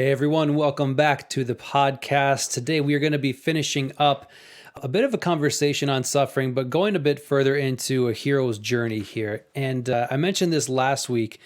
Hey everyone, welcome back to the podcast. Today we are going to be finishing up a bit of a conversation on suffering, but going a bit further into a hero's journey here. And I mentioned this last week.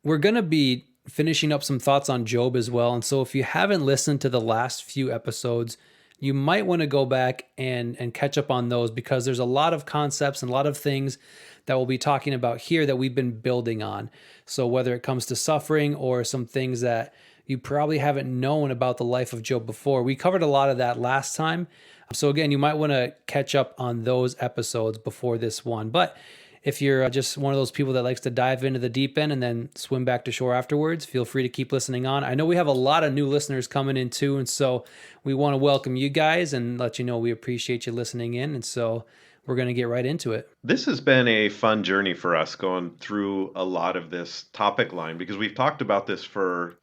We're going to be finishing up some thoughts on Job as well. And so if you haven't listened to the last few episodes, you might want to go back and catch up on those because there's a lot of concepts and a lot of things that we'll be talking about here that we've been building on. So whether it comes to suffering or some things that you probably haven't known about the life of Job before. We covered a lot of that last time. So again, you might want to catch up on those episodes before this one. But if you're just one of those people that likes to dive into the deep end and then swim back to shore afterwards, feel free to keep listening on. I know we have a lot of new listeners coming in too, and so we want to welcome you guys and let you know we appreciate you listening in. And so we're going to get right into it. This has been a fun journey for us going through a lot of this topic line because we've talked about this for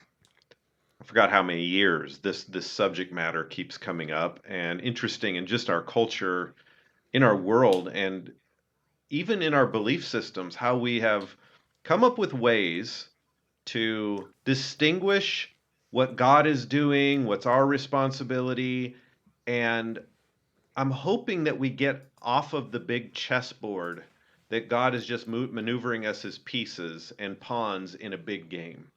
I forgot how many years. This subject matter keeps coming up and interesting in just our culture, in our world, and even in our belief systems, how we have come up with ways to distinguish what God is doing, what's our responsibility, and I'm hoping that we get off of the big chessboard that God is just maneuvering us as pieces and pawns in a big game.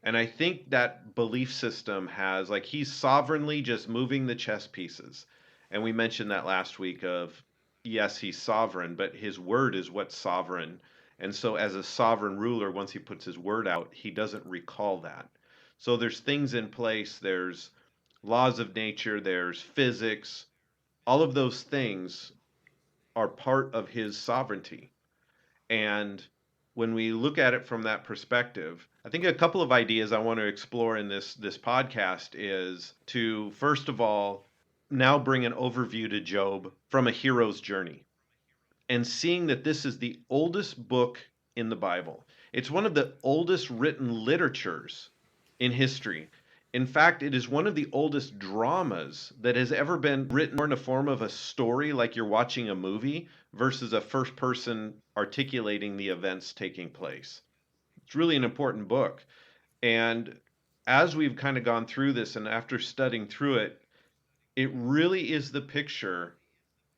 And I think that belief system has, like, he's sovereignly just moving the chess pieces. And we mentioned that last week of, yes, he's sovereign, but his word is what's sovereign. And so, as a sovereign ruler, once he puts his word out, he doesn't recall that. So, there's things in place, there's laws of nature, there's physics, all of those things are part of his sovereignty. And when we look at it from that perspective, I think a couple of ideas I want to explore in this podcast is to first of all now bring an overview to Job from a hero's journey and seeing that this is the oldest book in the Bible. It's one of the oldest written literatures in history. In fact, it is one of the oldest dramas that has ever been written in the form of a story, like you're watching a movie, versus a first person articulating the events taking place. It's really an important book. And as we've kind of gone through this and after studying through it, it really is the picture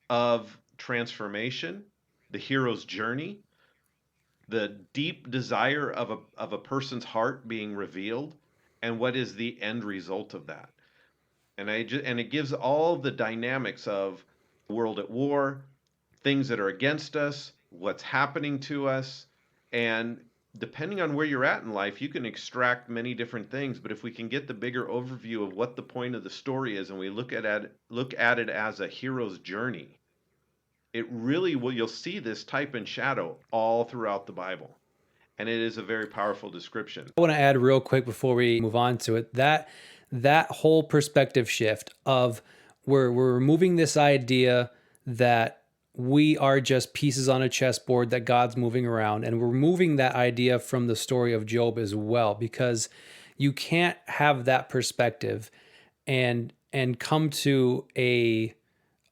of transformation, the hero's journey, the deep desire of a person's heart being revealed, and what is the end result of that. And it gives all the dynamics of world at war, things that are against us, what's happening to us, and depending on where you're at in life, you can extract many different things. But if we can get the bigger overview of what the point of the story is, and we look at it as a hero's journey, it really will. You'll see this type and shadow all throughout the Bible, and it is a very powerful description. I want to add real quick before we move on to it that whole perspective shift of we're removing this idea that we are just pieces on a chessboard that God's moving around, and we're removing that idea from the story of Job as well, because you can't have that perspective and come to a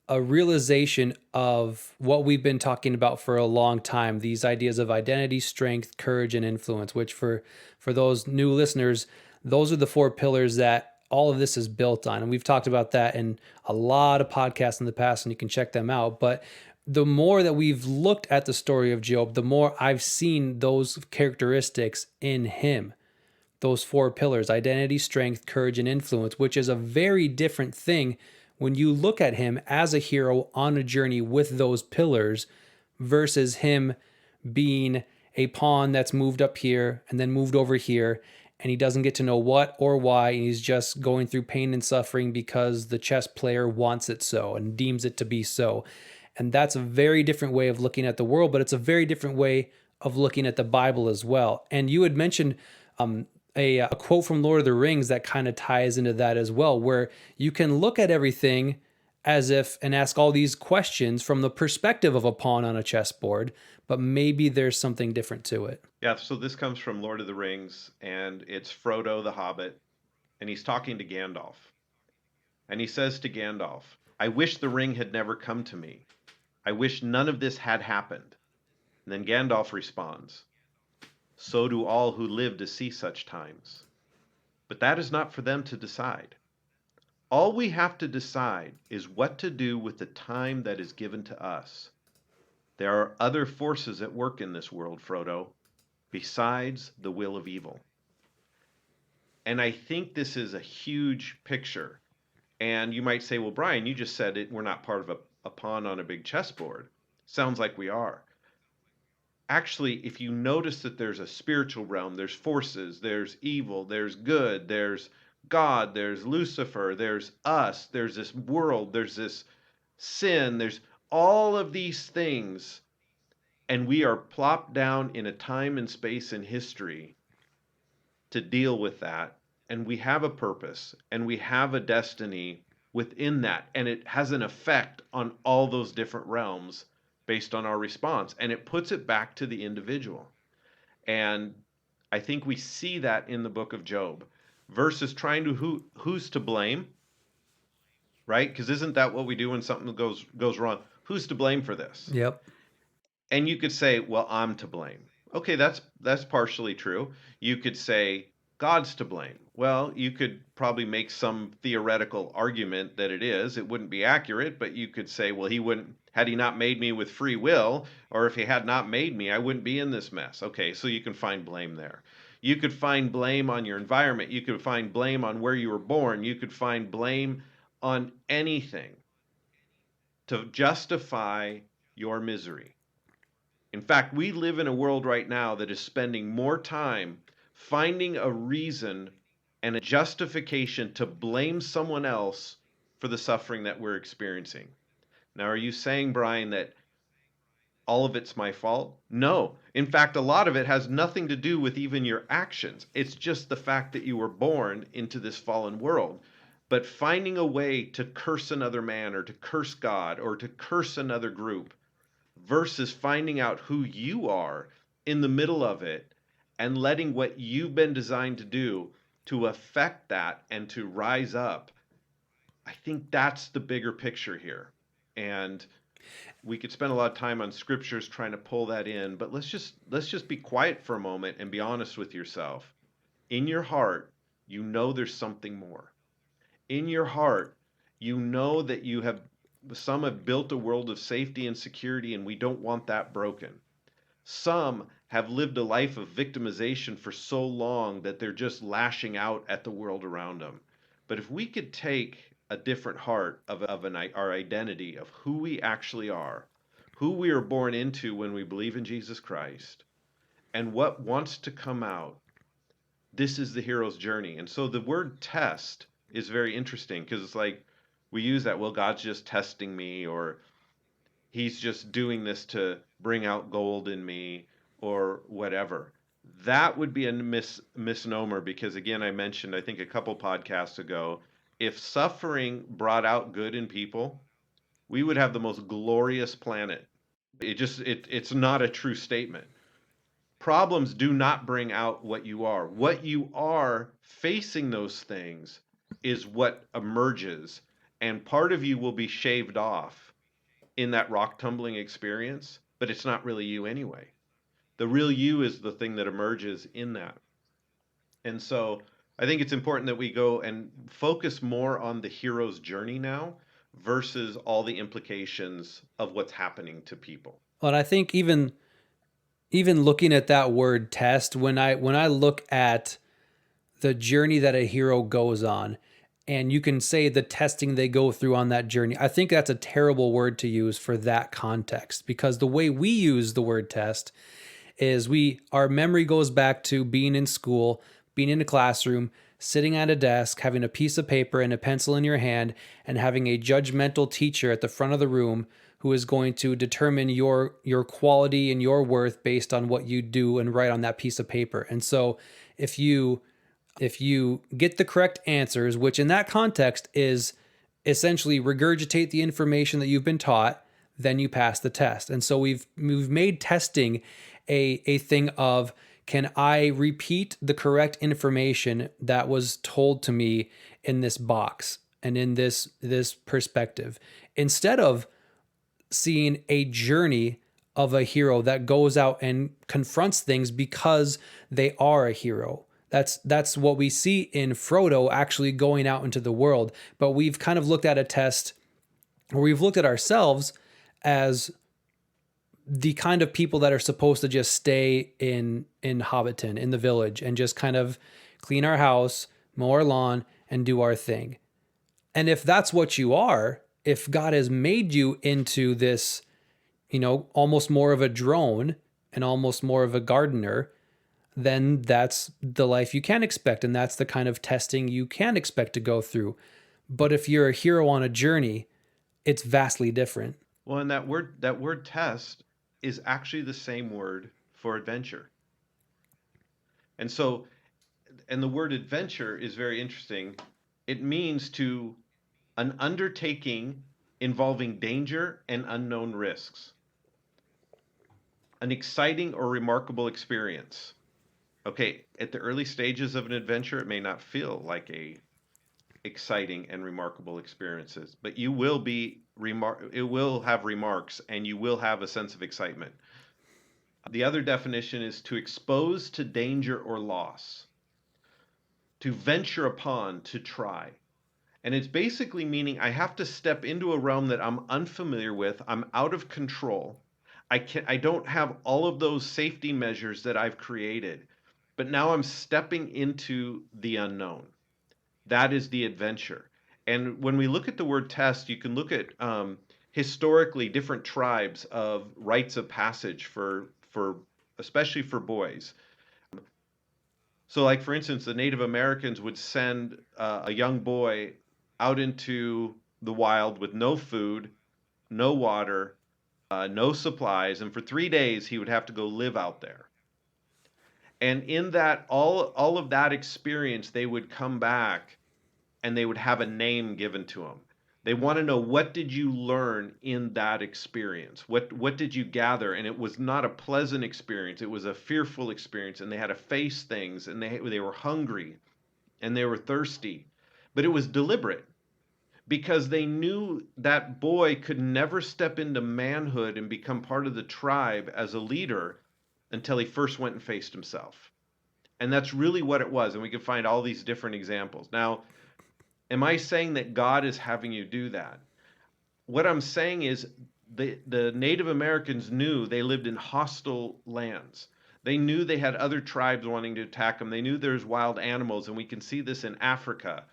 realization of what we've been talking about for a long time, these ideas of identity, strength, courage, and influence, which for those new listeners, those are the four pillars that all of this is built on. And we've talked about that in a lot of podcasts in the past, and you can check them out. But the more that we've looked at the story of Job, the more I've seen those characteristics in him. Those four pillars: identity, strength, courage, and influence, which is a very different thing when you look at him as a hero on a journey with those pillars versus him being a pawn that's moved up here and then moved over here, and he doesn't get to know what or why, and he's just going through pain and suffering because the chess player wants it so and deems it to be so. And that's a very different way of looking at the world, but it's a very different way of looking at the Bible as well. And you had mentioned a quote from Lord of the Rings that kind of ties into that as well, where you can look at everything as if and ask all these questions from the perspective of a pawn on a chessboard, but maybe there's something different to it. Yeah, so this comes from Lord of the Rings, and it's Frodo the Hobbit, and he's talking to Gandalf. And he says to Gandalf, I wish the ring had never come to me. I wish none of this had happened. And then Gandalf responds, so do all who live to see such times. But that is not for them to decide. All we have to decide is what to do with the time that is given to us. There are other forces at work in this world, Frodo, besides the will of evil. And I think this is a huge picture. And you might say, well, Brian, you just said it, we're not part of a pawn on a big chessboard. Sounds like we are. Actually, if you notice that there's a spiritual realm, there's forces, there's evil, there's good, there's God, there's Lucifer, there's us, there's this world, there's this sin, there's all of these things, and we are plopped down in a time and space in history to deal with that. And we have a purpose and we have a destiny within that. And it has an effect on all those different realms based on our response. And it puts it back to the individual. And I think we see that in the book of Job versus trying to who's to blame, right? Because isn't that what we do when something goes wrong? Who's to blame for this? Yep. And you could say, well, I'm to blame. Okay, that's partially true. You could say God's to blame. Well, you could probably make some theoretical argument that it is. It wouldn't be accurate, but you could say, well, he wouldn't, had he not made me with free will, or if he had not made me, I wouldn't be in this mess. Okay, so you can find blame there. You could find blame on your environment. You could find blame on where you were born. You could find blame on anything to justify your misery. In fact, we live in a world right now that is spending more time finding a reason and a justification to blame someone else for the suffering that we're experiencing. Now, are you saying, Brian, that all of it's my fault? No. In fact, a lot of it has nothing to do with even your actions. It's just the fact that you were born into this fallen world. But finding a way to curse another man or to curse God or to curse another group versus finding out who you are in the middle of it and letting what you've been designed to do to affect that and to rise up. I think that's the bigger picture here. And we could spend a lot of time on scriptures trying to pull that in, but let's just be quiet for a moment and be honest with yourself. In your heart, you know there's something more. In your heart, you know that some have built a world of safety and security, and we don't want that broken. Some have lived a life of victimization for so long that they're just lashing out at the world around them. But if we could take a different heart of our identity of who we actually are, who we are born into when we believe in Jesus Christ, and what wants to come out, this is the hero's journey. And so the word test is very interesting because it's like we use that, well, God's just testing me, or he's just doing this to bring out gold in me, or whatever. That would be a misnomer because, again, I mentioned, I think a couple podcasts ago, if suffering brought out good in people, we would have the most glorious planet. It's not a true statement. Problems do not bring out what you are. What you are facing those things is what emerges, and part of you will be shaved off in that rock tumbling experience, but it's not really you anyway. The real you is the thing that emerges in that. And so I think it's important that we go and focus more on the hero's journey now versus all the implications of what's happening to people. Well, and I think even looking at that word test, when I look at the journey that a hero goes on, and you can say the testing they go through on that journey, I think that's a terrible word to use for that context, because the way we use the word test is our memory goes back to being in school, being in a classroom, sitting at a desk, having a piece of paper and a pencil in your hand, and having a judgmental teacher at the front of the room who is going to determine your quality and your worth based on what you do and write on that piece of paper. And so if you get the correct answers, which in that context is essentially regurgitate the information that you've been taught, then you pass the test. And so we've made testing a thing of, can I repeat the correct information that was told to me in this box and in this perspective, instead of seeing a journey of a hero that goes out and confronts things because they are a hero. That's what we see in Frodo actually going out into the world. But we've kind of looked at a test where we've looked at ourselves as the kind of people that are supposed to just stay in Hobbiton, in the village, and just kind of clean our house, mow our lawn, and do our thing. And if that's what you are, if God has made you into this, almost more of a drone and almost more of a gardener, then that's the life you can expect. And that's the kind of testing you can expect to go through. But if you're a hero on a journey, it's vastly different. Well, and that word test is actually the same word for adventure. And so, and the word adventure is very interesting. It means to an undertaking involving danger and unknown risks, an exciting or remarkable experience. Okay, at the early stages of an adventure, it may not feel like a exciting and remarkable experiences, but you will be it will have remarks and you will have a sense of excitement. The other definition is to expose to danger or loss, to venture upon, to try. And it's basically meaning I have to step into a realm that I'm unfamiliar with, I'm out of control. I don't have all of those safety measures that I've created, but now I'm stepping into the unknown. That is the adventure. And when we look at the word test, you can look at historically different tribes of rites of passage for especially for boys. So, like for instance, the Native Americans would send a young boy out into the wild with no food, no water, no supplies, and for 3 days he would have to go live out there. And in that, all of that experience, they would come back and they would have a name given to them. They want to know, what did you learn in that experience? What did you gather? And it was not a pleasant experience. It was a fearful experience, and they had to face things, and they were hungry and they were thirsty. But it was deliberate because they knew that boy could never step into manhood and become part of the tribe as a leader until he first went and faced himself. And that's really what it was. And we can find all these different examples. Now, am I saying that God is having you do that? What I'm saying is the Native Americans knew they lived in hostile lands. They knew they had other tribes wanting to attack them. They knew there's wild animals, and we can see this in Africa,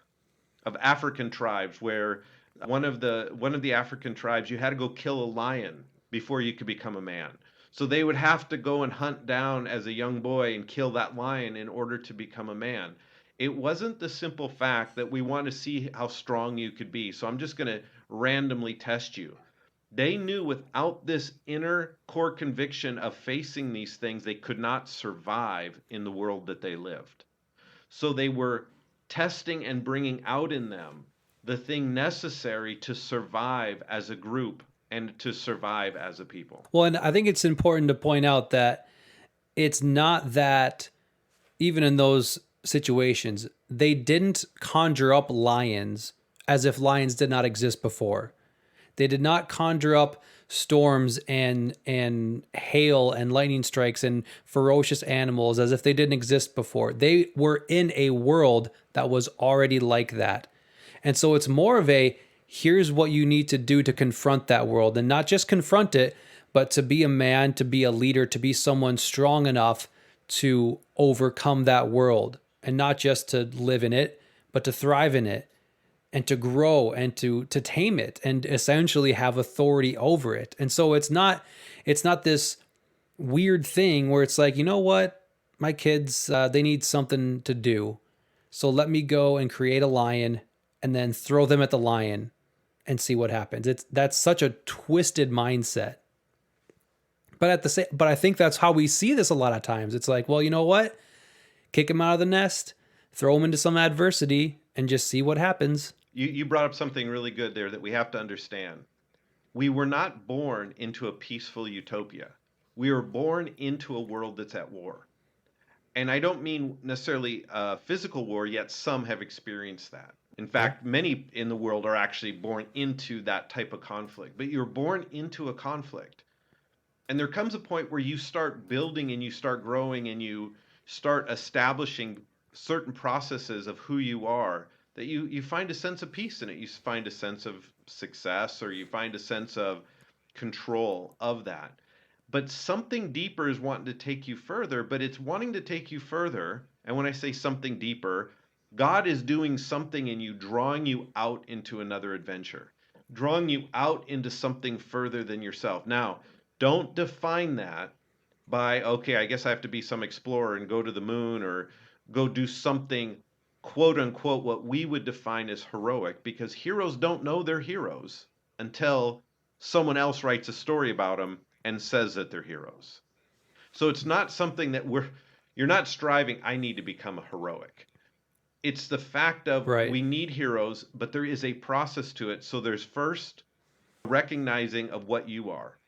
of African tribes where one of the African tribes, you had to go kill a lion before you could become a man. So they would have to go and hunt down as a young boy and kill that lion in order to become a man. It wasn't the simple fact that we want to see how strong you could be, so I'm just going to randomly test you. They knew without this inner core conviction of facing these things, they could not survive in the world that they lived. So they were testing and bringing out in them the thing necessary to survive as a group and to survive as a people. Well, and I think it's important to point out that it's not that even in those situations, they didn't conjure up lions as if lions did not exist before. They did not conjure up storms and hail and lightning strikes and ferocious animals as if they didn't exist before. They were in a world that was already like that. And so it's more of a, here's what you need to do to confront that world, and not just confront it, but to be a man, to be a leader, to be someone strong enough to overcome that world, and not just to live in it, but to thrive in it and to grow and to tame it and essentially have authority over it. And so it's not this weird thing where it's like, you know what, my kids, they need something to do, so let me go and create a lion and then throw them at the lion and see what happens. That's such a twisted mindset. But I think that's how we see this a lot of times. It's like, well, you know what? Kick them out of the nest, throw them into some adversity, and just see what happens. You brought up something really good there that we have to understand. We were not born into a peaceful utopia. We were born into a world that's at war. And I don't mean necessarily physical war, yet some have experienced that. In fact, many in the world are actually born into that type of conflict. But you're born into a conflict. And there comes a point where you start building and you start growing and you start establishing certain processes of who you are, that you find a sense of peace in it. You find a sense of success, or you find a sense of control of that. But something deeper is wanting to take you further, but it's wanting to take you further. And when I say something deeper, God is doing something in you, drawing you out into another adventure, drawing you out into something further than yourself. Now, don't define that by, okay, I guess I have to be some explorer and go to the moon or go do something, quote unquote, what we would define as heroic, because heroes don't know they're heroes until someone else writes a story about them and says that they're heroes. So it's not something that you're not striving, I need to become a heroic. It's the fact of Right. we need heroes, but there is a process to it. So there's first recognizing of what you are.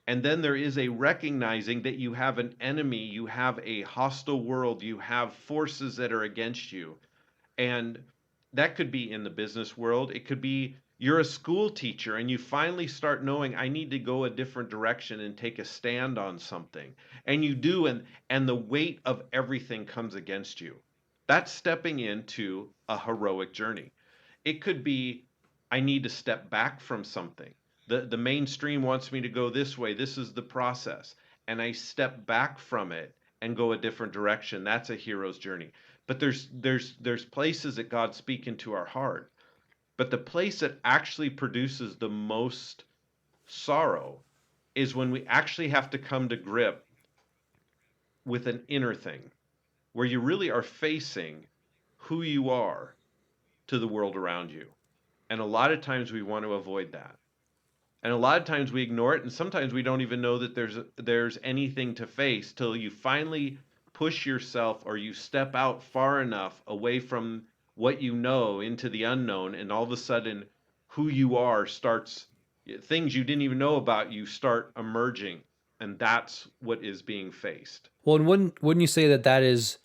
And then there is a recognizing that you have an enemy, you have a hostile world, you have forces that are against you. And that could be in the business world. It could be you're a school teacher and you finally start knowing I need to go a different direction and take a stand on something. And you do, and the weight of everything comes against you. That's stepping into a heroic journey. It could be I need to step back from something. The mainstream wants me to go this way. This is the process. And I step back from it and go a different direction. That's a hero's journey. But there's places that God speak into our heart. But the place that actually produces the most sorrow is when we actually have to come to grip with an inner thing, where you really are facing who you are to the world around you. And a lot of times we want to avoid that. And a lot of times we ignore it, and sometimes we don't even know that there's anything to face till you finally push yourself, or you step out far enough away from what you know into the unknown, and all of a sudden who you are starts, things you didn't even know about you start emerging, and that's what is being faced. Well, and wouldn't you say that that is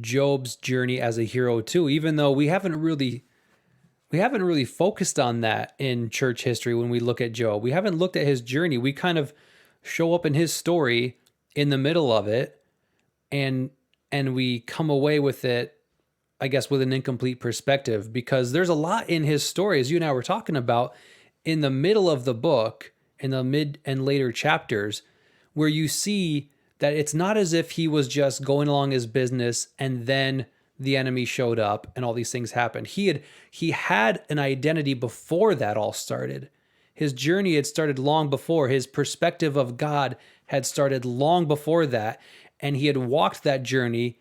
Job's journey as a hero too? Even though we haven't really focused on that in church history when we look at Job. We haven't looked at his journey. We kind of show up in his story in the middle of it, and we come away with it, I guess, with an incomplete perspective, because there's a lot in his story, as you and I were talking about, in the middle of the book, in the mid and later chapters, where you see that it's not as if he was just going along his business and then the enemy showed up and all these things happened. He had an identity before that all started. His journey had started long before. His perspective of God had started long before that, and he had walked that journey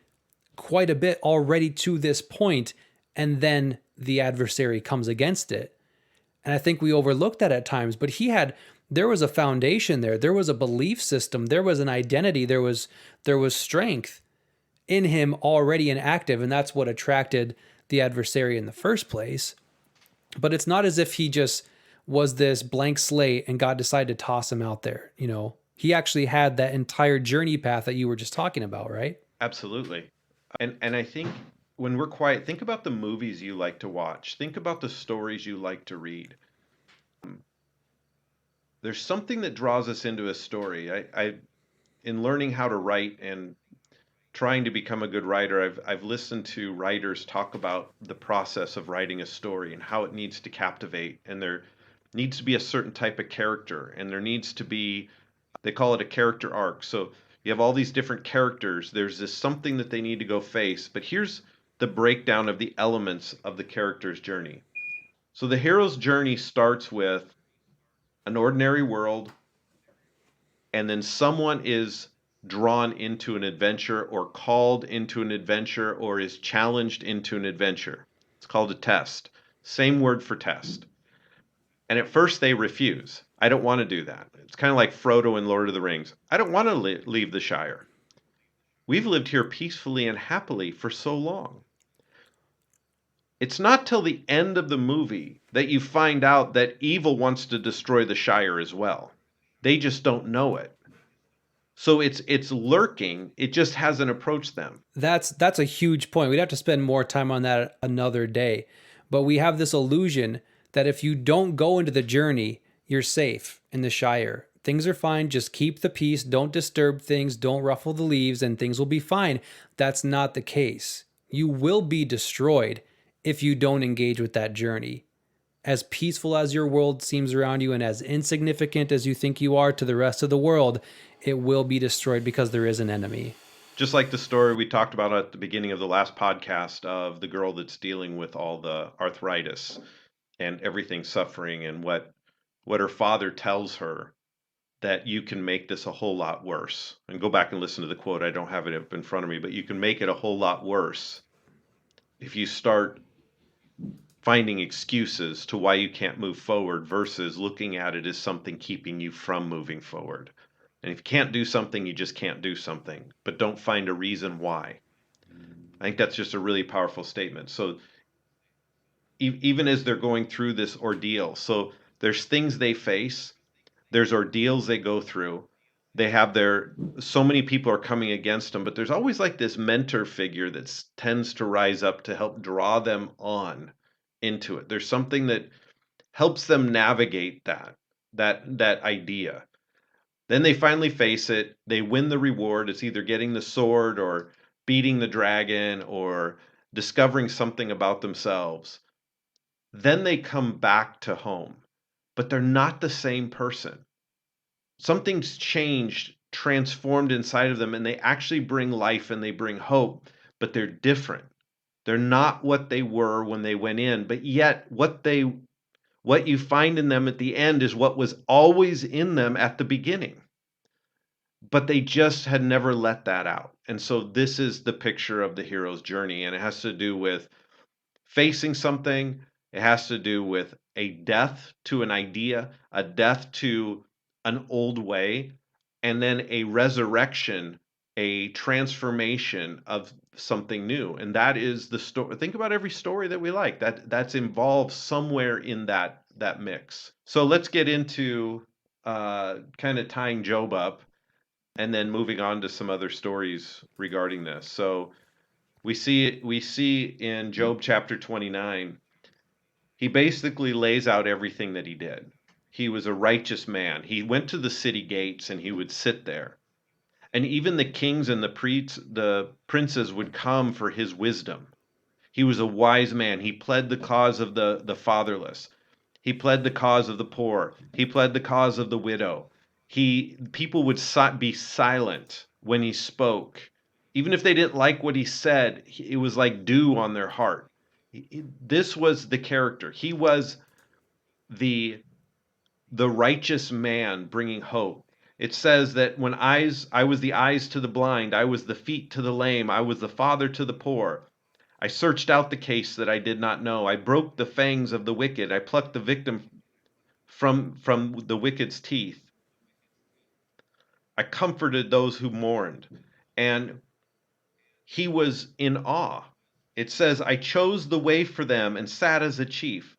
quite a bit already to this point, and then the adversary comes against it. And I think we overlook that at times, but there was a foundation there. There was a belief system. There was an identity. There was strength in him already and active, and that's what attracted the adversary in the first place. But it's not as if he just was this blank slate and God decided to toss him out there. He actually had that entire journey path that you were just talking about, right? Absolutely. And I think when we're quiet, think about the movies you like to watch. Think about the stories you like to read. There's something that draws us into a story. I in learning how to write and trying to become a good writer, I've listened to writers talk about the process of writing a story and how it needs to captivate, and there needs to be a certain type of character, and there needs to be, they call it a character arc. So you have all these different characters. There's this something that they need to go face, but here's the breakdown of the elements of the character's journey. So the hero's journey starts with an ordinary world, and then someone is drawn into an adventure, or called into an adventure, or is challenged into an adventure. It's called a test. Same word for test. And at first they refuse. I don't want to do that. It's kind of like Frodo in Lord of the Rings. I don't want to leave the Shire. We've lived here peacefully and happily for so long. It's not till the end of the movie that you find out that evil wants to destroy the Shire as well. They just don't know it. So it's lurking. It just hasn't approached them. That's a huge point. We'd have to spend more time on that another day. But we have this illusion that if you don't go into the journey, you're safe in the Shire. Things are fine. Just keep the peace. Don't disturb things. Don't ruffle the leaves, and things will be fine. That's not the case. You will be destroyed if you don't engage with that journey. As peaceful as your world seems around you and as insignificant as you think you are to the rest of the world, it will be destroyed because there is an enemy. Just like the story we talked about at the beginning of the last podcast of the girl that's dealing with all the arthritis and everything suffering, and what her father tells her, that you can make this a whole lot worse. And go back and listen to the quote. I don't have it up in front of me, but you can make it a whole lot worse if you start finding excuses to why you can't move forward versus looking at it as something keeping you from moving forward. And if you can't do something, you just can't do something, but don't find a reason why. I think that's just a really powerful statement. So even as they're going through this ordeal, so there's things they face, there's ordeals they go through. They have so many people are coming against them, but there's always like this mentor figure that tends to rise up to help draw them on into it. There's something that helps them navigate that idea. Then they finally face it. They win the reward. It's either getting the sword or beating the dragon or discovering something about themselves. Then they come back to home, but they're not the same person. Something's changed, transformed inside of them, and they actually bring life and they bring hope, but they're different. They're not what they were when they went in, but yet what you find in them at the end is what was always in them at the beginning. But they just had never let that out. And so this is the picture of the hero's journey, and it has to do with facing something. It has to do with a death to an idea, a death to an old way, and then a resurrection, a transformation of something new. And that is the story. Think about every story that we like. That's involved somewhere in that mix. So let's get into kind of tying Job up and then moving on to some other stories regarding this. So we see in Job chapter 29, he basically lays out everything that he did. He was a righteous man. He went to the city gates and he would sit there. And even the kings and the princes would come for his wisdom. He was a wise man. He pled the cause of the fatherless. He pled the cause of the poor. He pled the cause of the widow. People would be silent when he spoke. Even if they didn't like what he said, it was like dew on their heart. This was the character. He was the the righteous man bringing hope. It says that I was the eyes to the blind, I was the feet to the lame, I was the father to the poor. I searched out the case that I did not know. I broke the fangs of the wicked. I plucked the victim from the wicked's teeth. I comforted those who mourned. And he was in awe. It says, I chose the way for them and sat as a chief.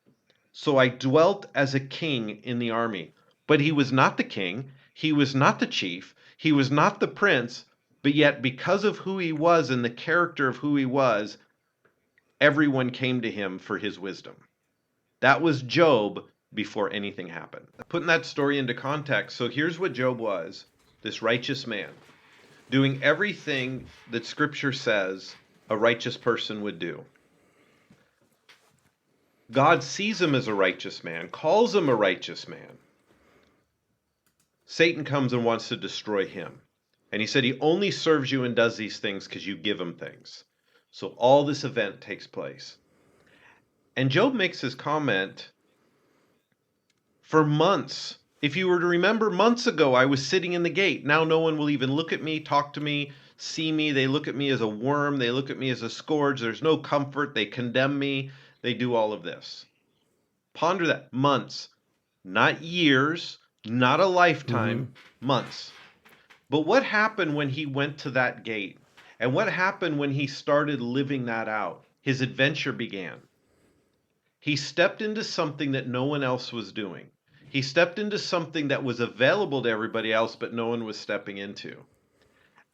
So I dwelt as a king in the army. But he was not the king. He was not the chief. He was not the prince. But yet, because of who he was and the character of who he was, everyone came to him for his wisdom. That was Job before anything happened. Putting that story into context, so here's what Job was, this righteous man, doing everything that Scripture says a righteous person would do. God sees him as a righteous man, calls him a righteous man. Satan comes and wants to destroy him. And he said he only serves you and does these things because you give him things. So all this event takes place. And Job makes his comment for months. If you were to remember, months ago, I was sitting in the gate. Now no one will even look at me, talk to me, see me. They look at me as a worm. They look at me as a scourge. There's no comfort. They condemn me. They do all of this. Ponder that. Months, not years, not a lifetime, months. But what happened when he went to that gate? And what happened when he started living that out? His adventure began. He stepped into something that no one else was doing. He stepped into something that was available to everybody else, but no one was stepping into.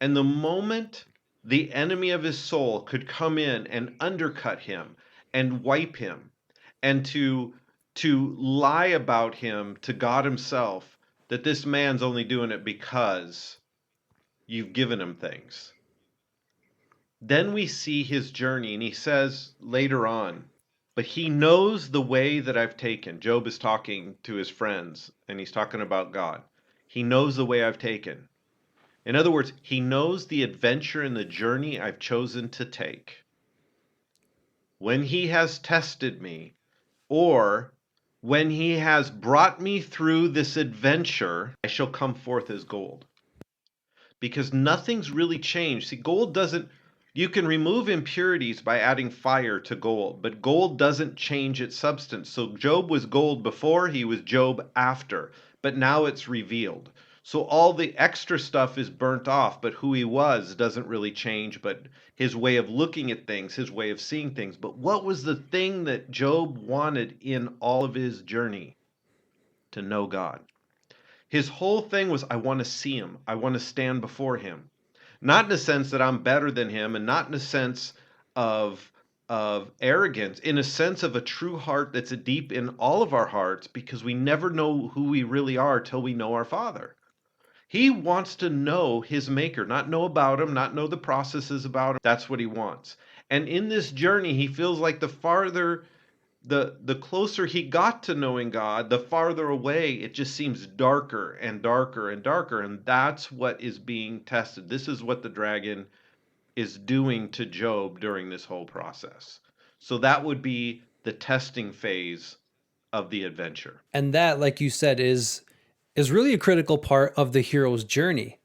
And the moment the enemy of his soul could come in and undercut him and wipe him and to lie about him to God himself, that this man's only doing it because you've given him things. Then we see his journey, and he says later on, but he knows the way that I've taken. Job is talking to his friends, and he's talking about God. He knows the way I've taken. In other words, he knows the adventure and the journey I've chosen to take. When he has tested me, or when he has brought me through this adventure, I shall come forth as gold. Because nothing's really changed. See, gold doesn't, you can remove impurities by adding fire to gold, but gold doesn't change its substance. So Job was gold before, he was Job after, but now it's revealed. So all the extra stuff is burnt off, but who he was doesn't really change, but his way of looking at things, his way of seeing things. But what was the thing that Job wanted in all of his journey? To know God. His whole thing was, I want to see him. I want to stand before him. Not in a sense that I'm better than him, and not in a sense of arrogance, in a sense of a true heart that's deep in all of our hearts, because we never know who we really are till we know our Father. He wants to know his maker, not know about him, not know the processes about him. That's what he wants. And in this journey, he feels like the farther the closer he got to knowing God, the farther away it just seems darker and darker and darker. And that's what is being tested. This is what the dragon is doing to Job during this whole process. So that would be the testing phase of the adventure. And that, like you said, is really a critical part of the hero's journey.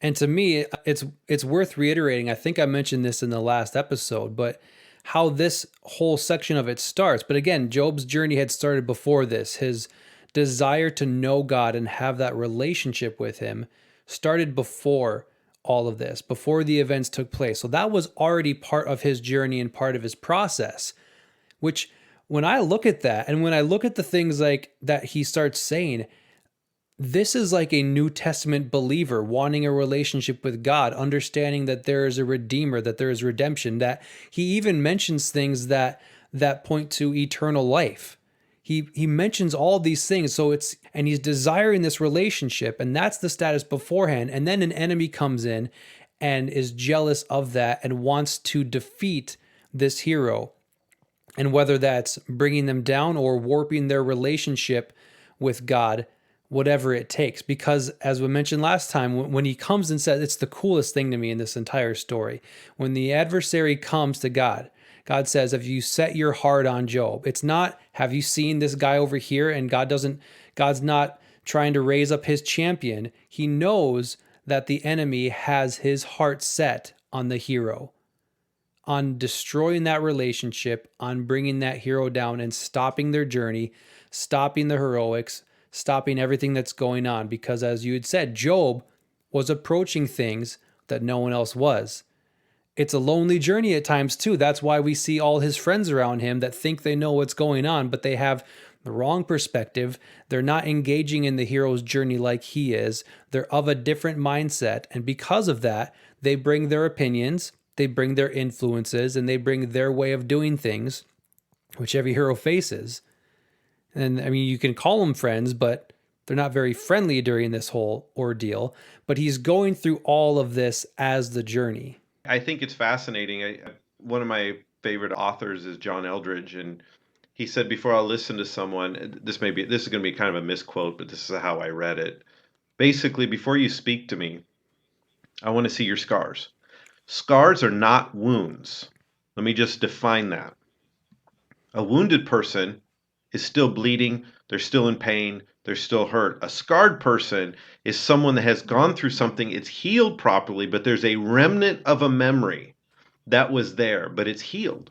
And to me, it's worth reiterating. I think I mentioned this in the last episode, but how this whole section of it starts. But again, Job's journey had started before this. His desire to know God and have that relationship with him started before all of this, before the events took place. So that was already part of his journey and part of his process, which when I look at that and when I look at the things like that he starts saying, this is like a New Testament believer wanting a relationship with God, understanding that there is a redeemer, that there is redemption, that he even mentions things that point to eternal life. He mentions all these things. So and he's desiring this relationship, and that's the status beforehand. And then an enemy comes in and is jealous of that and wants to defeat this hero. And whether that's bringing them down or warping their relationship with God, whatever it takes. Because as we mentioned last time, when he comes and says, it's the coolest thing to me in this entire story. When the adversary comes to God, God says, have you set your heart on Job? It's not, have you seen this guy over here? And God's not trying to raise up his champion. He knows that the enemy has his heart set on the hero, on destroying that relationship, on bringing that hero down and stopping their journey, stopping the heroics, stopping everything that's going on. Because as you had said, Job was approaching things that no one else was. It's a lonely journey at times too. That's why we see all his friends around him that think they know what's going on, but they have the wrong perspective. They're not engaging in the hero's journey like he is. They're of a different mindset. And because of that, they bring their opinions, they bring their influences, and they bring their way of doing things, which every hero faces. And I mean, you can call them friends, but they're not very friendly during this whole ordeal. But he's going through all of this as the journey. I think it's fascinating. One of my favorite authors is John Eldridge, and he said, before I'll listen to someone, this is going to be kind of a misquote, but this is how I read it. Basically, before you speak to me, I want to see your scars. Scars are not wounds. Let me just define that. A wounded person is still bleeding, they're still in pain, they're still hurt. A scarred person is someone that has gone through something, it's healed properly, but there's a remnant of a memory that was there, but it's healed.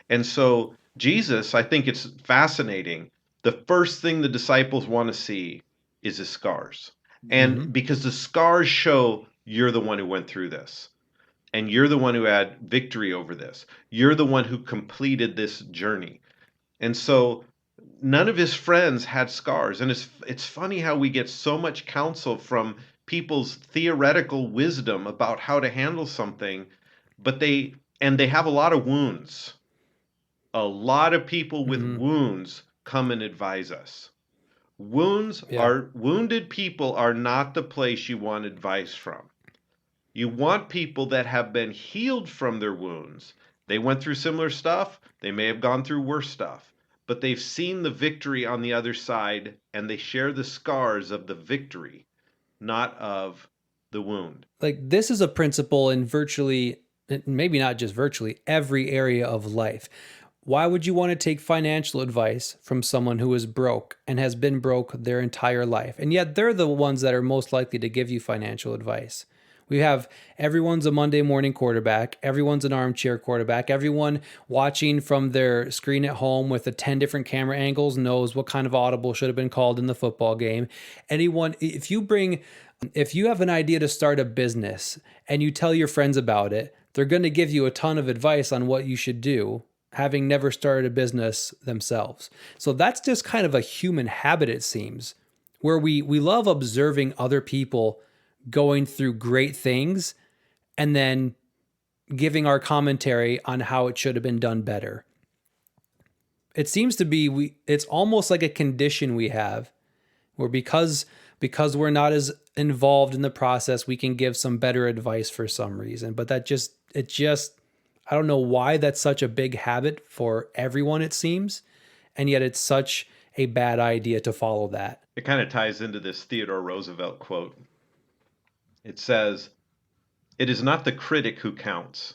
And so, Jesus, I think it's fascinating. The first thing the disciples want to see is his scars. Mm-hmm. And because the scars show you're the one who went through this, and you're the one who had victory over this. You're the one who completed this journey. And so none of his friends had scars. And it's funny how we get so much counsel from people's theoretical wisdom about how to handle something, but they have a lot of wounds. A lot of people with Mm-hmm. wounds come and advise us. Yeah. Wounded people are not the place you want advice from. You want people that have been healed from their wounds. They went through similar stuff, they may have gone through worse stuff, but they've seen the victory on the other side and they share the scars of the victory, not of the wound. Like, this is a principle in virtually, maybe not just virtually, every area of life. Why would you want to take financial advice from someone who is broke and has been broke their entire life? And yet they're the ones that are most likely to give you financial advice. We have everyone's a Monday morning quarterback, everyone's an armchair quarterback, everyone watching from their screen at home with the 10 different camera angles knows what kind of audible should have been called in the football game. Anyone, if you have an idea to start a business and you tell your friends about it, they're going to give you a ton of advice on what you should do, having never started a business themselves. So that's just kind of a human habit, it seems, where we love observing other people going through great things and then giving our commentary on how it should have been done better. It seems to be it's almost like a condition we have where because we're not as involved in the process, we can give some better advice for some reason. But I don't know why that's such a big habit for everyone, it seems. And yet it's such a bad idea to follow that. It kind of ties into this Theodore Roosevelt quote. It says, "It is not the critic who counts,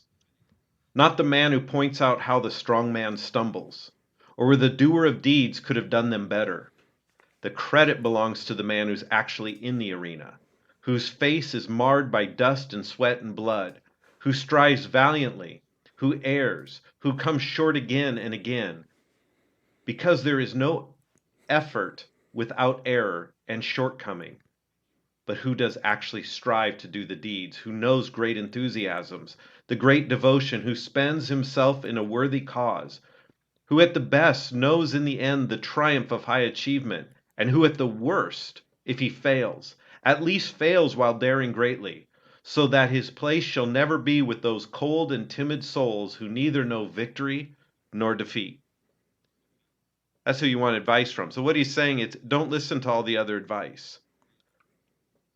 not the man who points out how the strong man stumbles, or where the doer of deeds could have done them better. The credit belongs to the man who's actually in the arena, whose face is marred by dust and sweat and blood, who strives valiantly, who errs, who comes short again and again, because there is no effort without error and shortcoming, but who does actually strive to do the deeds, who knows great enthusiasms, the great devotion, who spends himself in a worthy cause, who at the best knows in the end the triumph of high achievement, and who at the worst, if he fails, at least fails while daring greatly, so that his place shall never be with those cold and timid souls who neither know victory nor defeat." That's who you want advice from. So what he's saying is, don't listen to all the other advice.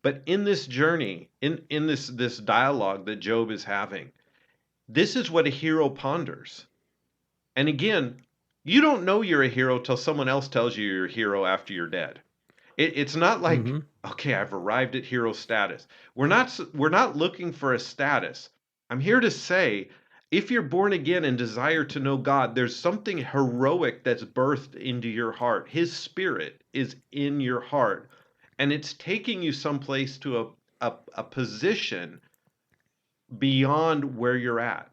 But in this journey, in this dialogue that Job is having, this is what a hero ponders. And again, you don't know you're a hero till someone else tells you you're a hero after you're dead. It's not like, okay, I've arrived at hero status. We're not looking for a status. I'm here to say, if you're born again and desire to know God, there's something heroic that's birthed into your heart. His spirit is in your heart, and it's taking you someplace to a position beyond where you're at.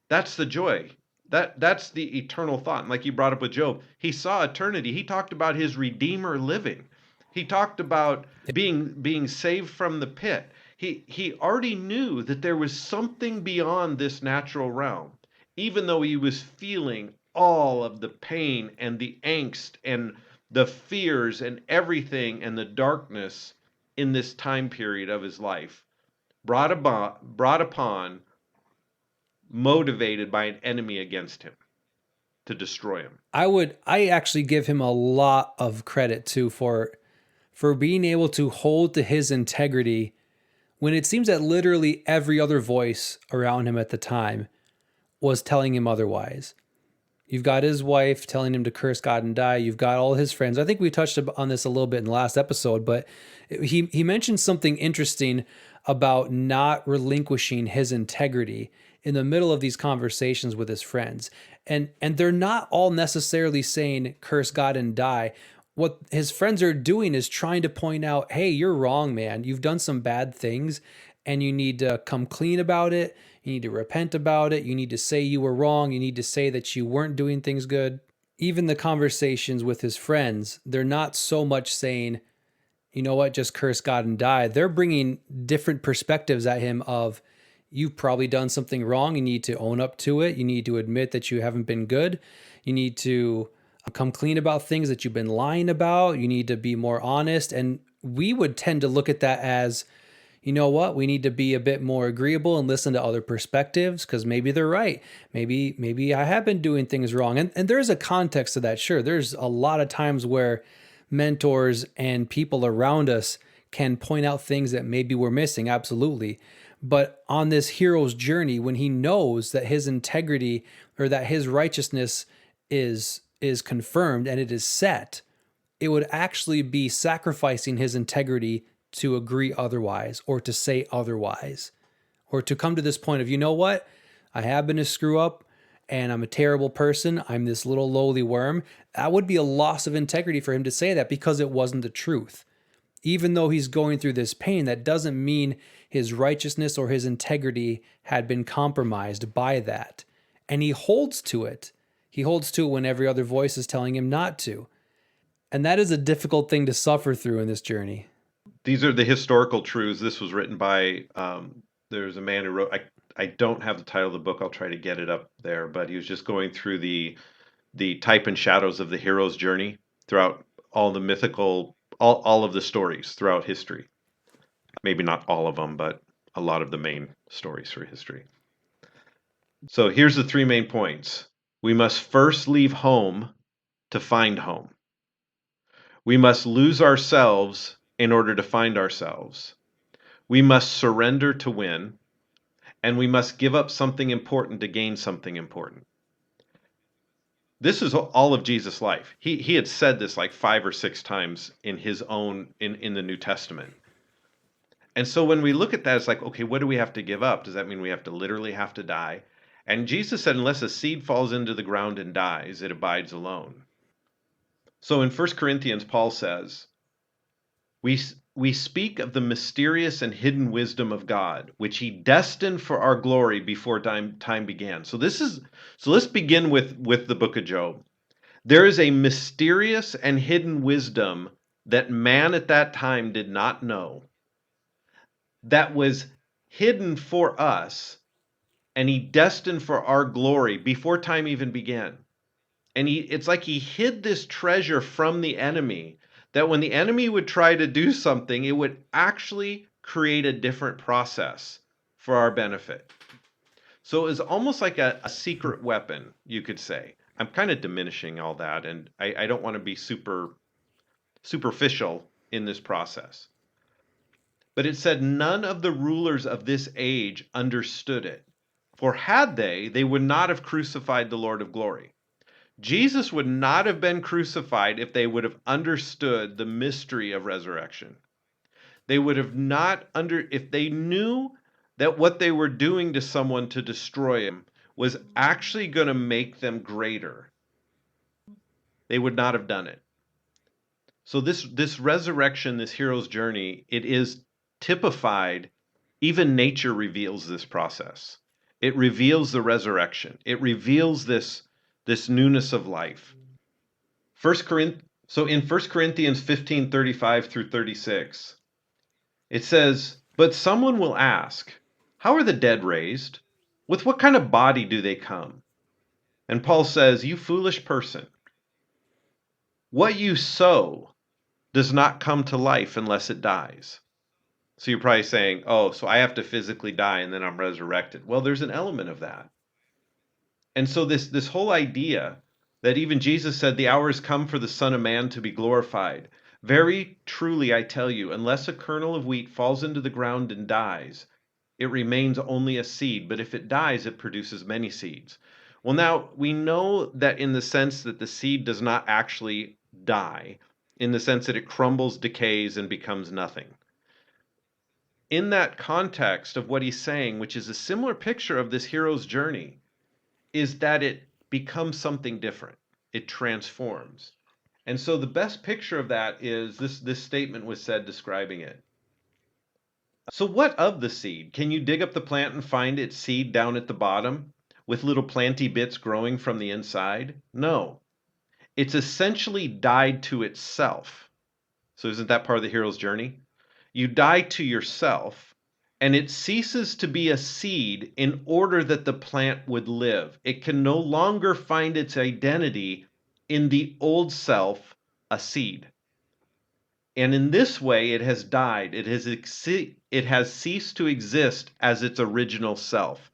That's the joy. That's the eternal thought. And like you brought up with Job, he saw eternity. He talked about his Redeemer living. He talked about being saved from the pit. He already knew that there was something beyond this natural realm, even though he was feeling all of the pain and the angst and the fears and everything and the darkness in this time period of his life, brought upon, motivated by an enemy against him to destroy him. I actually give him a lot of credit too for being able to hold to his integrity when it seems that literally every other voice around him at the time was telling him otherwise. You've got his wife telling him to curse God and die. You've got all his friends. I think we touched on this a little bit in the last episode, but he mentioned something interesting about not relinquishing his integrity in the middle of these conversations with his friends. And they're not all necessarily saying curse God and die. What his friends are doing is trying to point out, hey, you're wrong, man. You've done some bad things and you need to come clean about it. You need to repent about it. You need to say you were wrong. You need to say that you weren't doing things good. Even the conversations with his friends, they're not so much saying, you know what, just curse God and die. They're bringing different perspectives at him of, you've probably done something wrong. You need to own up to it. You need to admit that you haven't been good. You need to come clean about things that you've been lying about. You need to be more honest. And we would tend to look at that as, you know what, we need to be a bit more agreeable and listen to other perspectives because maybe they're right. Maybe I have been doing things wrong. And there's a context to that. Sure, there's a lot of times where mentors and people around us can point out things that maybe we're missing. Absolutely. But on this hero's journey, when he knows that his integrity or that his righteousness is confirmed and it is set, it would actually be sacrificing his integrity to agree otherwise or to say otherwise or to come to this point of, you know what? I have been a screw up and I'm a terrible person. I'm this little lowly worm. That would be a loss of integrity for him to say that because it wasn't the truth. Even though he's going through this pain, that doesn't mean his righteousness or his integrity had been compromised by that. And he holds to it. He holds to it when every other voice is telling him not to. And that is a difficult thing to suffer through in this journey. These are the historical truths. This was written by, there's a man who wrote, I don't have the title of the book. I'll try to get it up there, but he was just going through the type and shadows of the hero's journey throughout all the mythical, all of the stories throughout history. Maybe not all of them, but a lot of the main stories for history. So here's the three main points. We must first leave home to find home. We must lose ourselves in order to find ourselves. We must surrender to win, and we must give up something important to gain something important. This is all of Jesus' life. He had said this like 5 or 6 times in his own in the New Testament. And so when we look at that, it's like, okay, what do we have to give up? Does that mean we have to literally have to die? And Jesus said, unless a seed falls into the ground and dies, it abides alone. So in 1 Corinthians, Paul says, we speak of the mysterious and hidden wisdom of God, which he destined for our glory before time began. So let's begin with the book of Job. There is a mysterious and hidden wisdom that man at that time did not know, that was hidden for us, and he destined for our glory before time even began. And it's like he hid this treasure from the enemy, that when the enemy would try to do something, it would actually create a different process for our benefit. So it was almost like a secret weapon, you could say. I'm kind of diminishing all that, and I don't want to be superficial in this process. But it said none of the rulers of this age understood it. For had they would not have crucified the Lord of glory. Jesus would not have been crucified if they would have understood the mystery of resurrection. They would have not if they knew that what they were doing to someone to destroy him was actually going to make them greater, they would not have done it. So this resurrection, this hero's journey, it is typified. Even nature reveals this process. It reveals the resurrection. It reveals this newness of life. So in 1 Corinthians 15:35 through 36, it says, "But someone will ask, how are the dead raised? With what kind of body do they come?" And Paul says, "You foolish person, what you sow does not come to life unless it dies." So you're probably saying, "Oh, so I have to physically die and then I'm resurrected." Well, there's an element of that. And so this whole idea that even Jesus said the hour has come for the Son of Man to be glorified. Very truly, I tell you, unless a kernel of wheat falls into the ground and dies, it remains only a seed, but if it dies, it produces many seeds. Well, now we know that in the sense that the seed does not actually die, in the sense that it crumbles, decays, and becomes nothing. In that context of what he's saying, which is a similar picture of this hero's journey, is that it becomes something different. It transforms. And so the best picture of that is this statement was said describing it. So what of the seed? Can you dig up the plant and find its seed down at the bottom with little planty bits growing from the inside? No. It's essentially died to itself. So isn't that part of the hero's journey? You die to yourself, and it ceases to be a seed in order that the plant would live. It can no longer find its identity in the old self, a seed. And in this way, it has died. It has ceased to exist as its original self.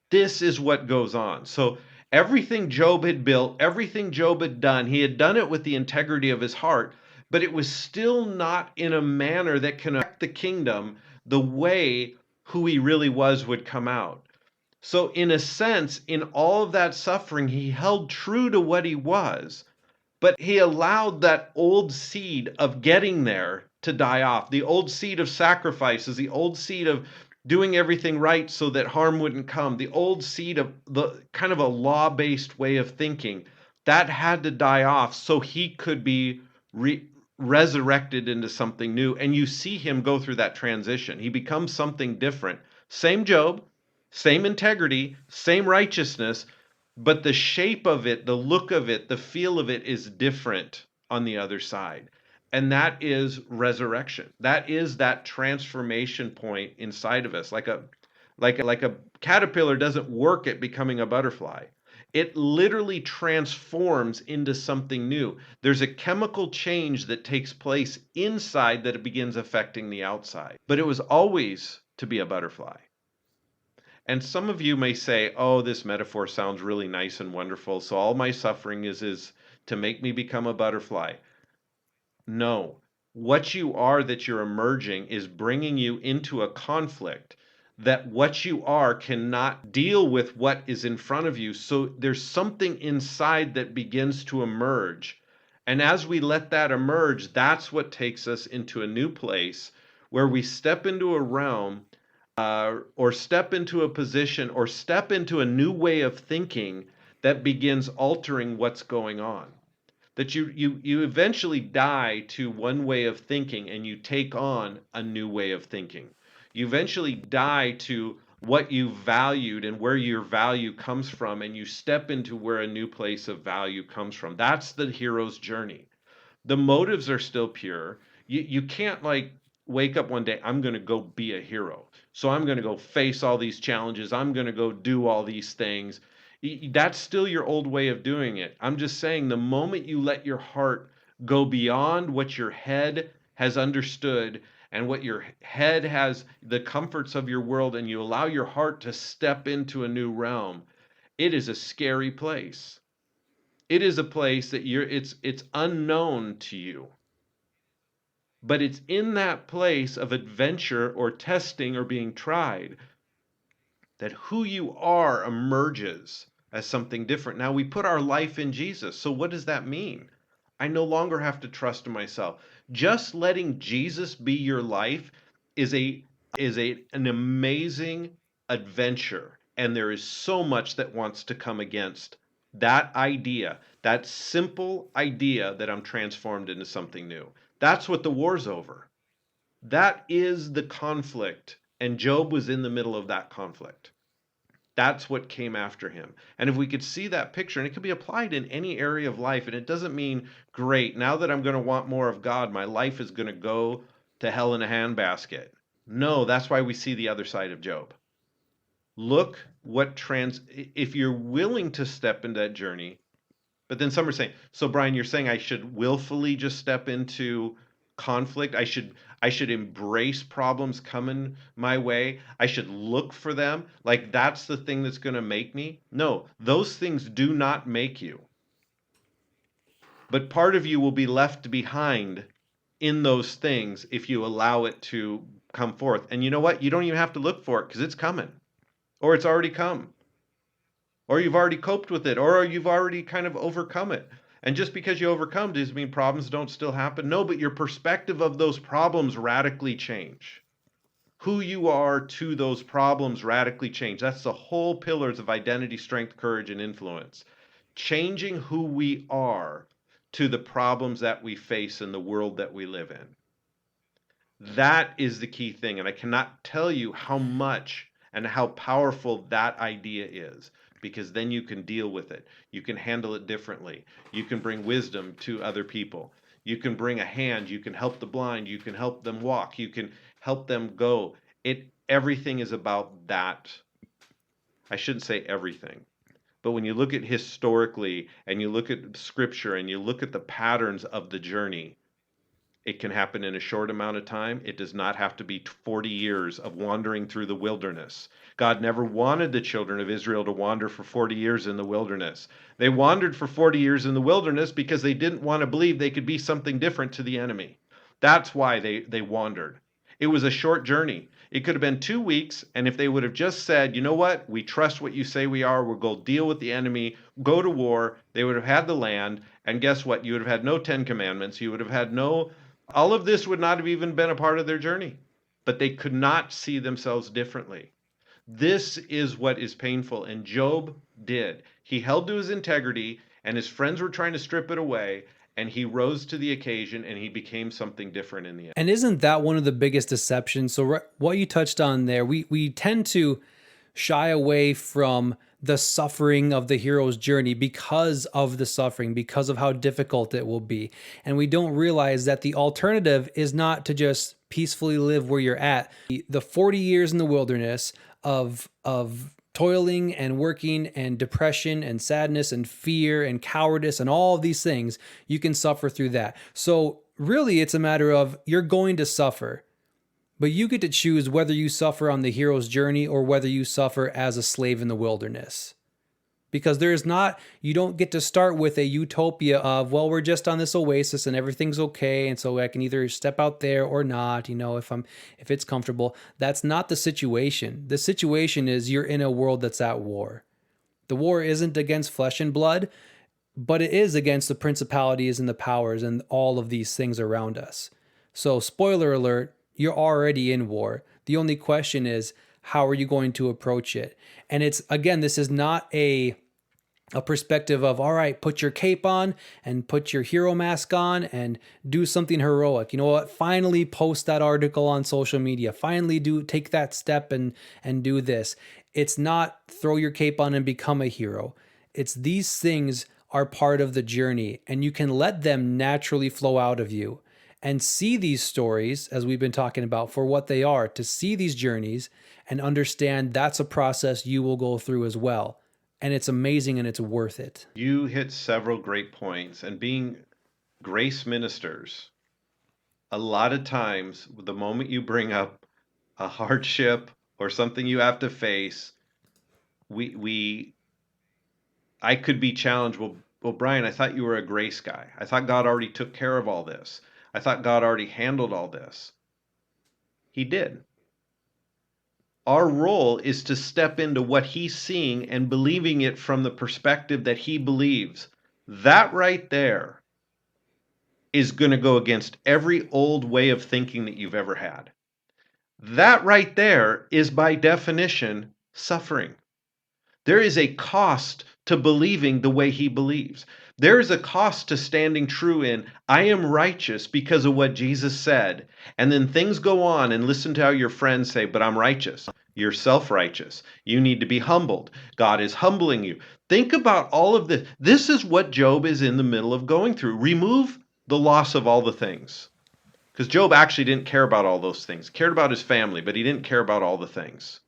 This is what goes on. So everything Job had built, everything Job had done, he had done it with the integrity of his heart, but it was still not in a manner that can affect the kingdom the way who he really was would come out. So, in a sense, in all of that suffering, he held true to what he was, but he allowed that old seed of getting there to die off. The old seed of sacrifices, the old seed of doing everything right so that harm wouldn't come, the old seed of the kind of a law-based way of thinking, that had to die off so he could be resurrected into something new. And you see him go through that transition. He becomes something different. Same Job, same integrity, same righteousness, but the shape of it, the look of it, the feel of it is different on the other side. And that is resurrection. That is that transformation point inside of us. Like a caterpillar doesn't work at becoming a butterfly. It literally transforms into something new. There's a chemical change that takes place inside that it begins affecting the outside. But it was always to be a butterfly. And some of you may say, oh, this metaphor sounds really nice and wonderful, so all my suffering is to make me become a butterfly. No. What you are that you're emerging is bringing you into a conflict that what you are cannot deal with what is in front of you. So there's something inside that begins to emerge. And as we let that emerge, that's what takes us into a new place where we step into a realm or step into a position or step into a new way of thinking that begins altering what's going on. That you eventually die to one way of thinking and you take on a new way of thinking. You eventually die to what you valued and where your value comes from, and you step into where a new place of value comes from. That's the hero's journey. The motives are still pure. You can't like wake up one day, I'm going to go be a hero. So I'm going to go face all these challenges. I'm going to go do all these things. That's still your old way of doing it. I'm just saying the moment you let your heart go beyond what your head has understood and what your head has, the comforts of your world, and you allow your heart to step into a new realm, it is a scary place. It is a place that it's unknown to you. But it's in that place of adventure or testing or being tried that who you are emerges as something different. Now we put our life in Jesus. So what does that mean? I no longer have to trust in myself. Just letting Jesus be your life is an amazing adventure, and there is so much that wants to come against that idea, that simple idea that I'm transformed into something new. That's what the war's over. That is the conflict, and Job was in the middle of that conflict. That's what came after him. And if we could see that picture, and it could be applied in any area of life, and it doesn't mean, great, now that I'm going to want more of God, my life is going to go to hell in a handbasket. No, that's why we see the other side of Job. Look if you're willing to step into that journey, but then some are saying, so Brian, you're saying I should willfully just step into conflict. I should embrace problems coming my way. I should look for them. Like that's the thing that's going to make me. No, those things do not make you. But part of you will be left behind in those things if you allow it to come forth. And you know what? You don't even have to look for it because it's coming, or it's already come, or you've already coped with it, or you've already kind of overcome it. And just because you overcome doesn't mean problems don't still happen. No, but your perspective of those problems radically change. Who you are to those problems radically change. That's the whole pillars of identity, strength, courage, and influence. Changing who we are to the problems that we face in the world that we live in. That is the key thing. And I cannot tell you how much and how powerful that idea is, because then you can deal with it. You can handle it differently. You can bring wisdom to other people. You can bring a hand. You can help the blind. You can help them walk. You can help them go. Everything is about that. I shouldn't say everything, but when you look at historically and you look at scripture and you look at the patterns of the journey, it can happen in a short amount of time. It does not have to be 40 years of wandering through the wilderness. God never wanted the children of Israel to wander for 40 years in the wilderness. They wandered for 40 years in the wilderness because they didn't want to believe they could be something different to the enemy. That's why they wandered. It was a short journey. It could have been 2 weeks. And if they would have just said, you know what, we trust what you say we are, we'll go deal with the enemy, go to war, they would have had the land. And guess what? You would have had no 10 commandments. You would have had no, all of this would not have even been a part of their journey. But they could not see themselves differently. This is what is painful. And Job did. He held to his integrity, and his friends were trying to strip it away. And he rose to the occasion, and he became something different in the end. And isn't that one of the biggest deceptions? So what you touched on there, we tend to shy away from the suffering of the hero's journey because of the suffering, because of how difficult it will be. And we don't realize that the alternative is not to just peacefully live where you're at. The 40 years in the wilderness of toiling and working and depression and sadness and fear and cowardice and all of these things, you can suffer through that. So really it's a matter of you're going to suffer, but you get to choose whether you suffer on the hero's journey or whether you suffer as a slave in the wilderness. Because there's not, you don't get to start with a utopia of, well, we're just on this oasis and everything's okay. And so I can either step out there or not, if it's comfortable. That's not the situation. The situation is you're in a world that's at war. The war isn't against flesh and blood, but it is against the principalities and the powers and all of these things around us. So spoiler alert, you're already in war. The only question is, how are you going to approach it? And it's, again, this is not a perspective of, all right, put your cape on and put your hero mask on and do something heroic. You know what? Finally post that article on social media. Finally take that step and do this. It's not throw your cape on and become a hero. It's these things are part of the journey, and you can let them naturally flow out of you and see these stories, as we've been talking about, for what they are, to see these journeys and understand that's a process you will go through as well. And it's amazing and it's worth it. You hit several great points. And being grace ministers, a lot of times, the moment you bring up a hardship or something you have to face, I could be challenged. Well, Brian, I thought you were a grace guy. I thought God already took care of all this. I thought God already handled all this. He did. Our role is to step into what he's seeing and believing it from the perspective that he believes. That right there is going to go against every old way of thinking that you've ever had. That right there is by definition suffering. There is a cost to believing the way he believes. There is a cost to standing true in, I am righteous because of what Jesus said. And then things go on, and listen to how your friends say, but I'm righteous. You're self-righteous. You need to be humbled. God is humbling you. Think about all of this. This is what Job is in the middle of going through. Remove the loss of all the things. Because Job actually didn't care about all those things. He cared about his family, but he didn't care about all the things.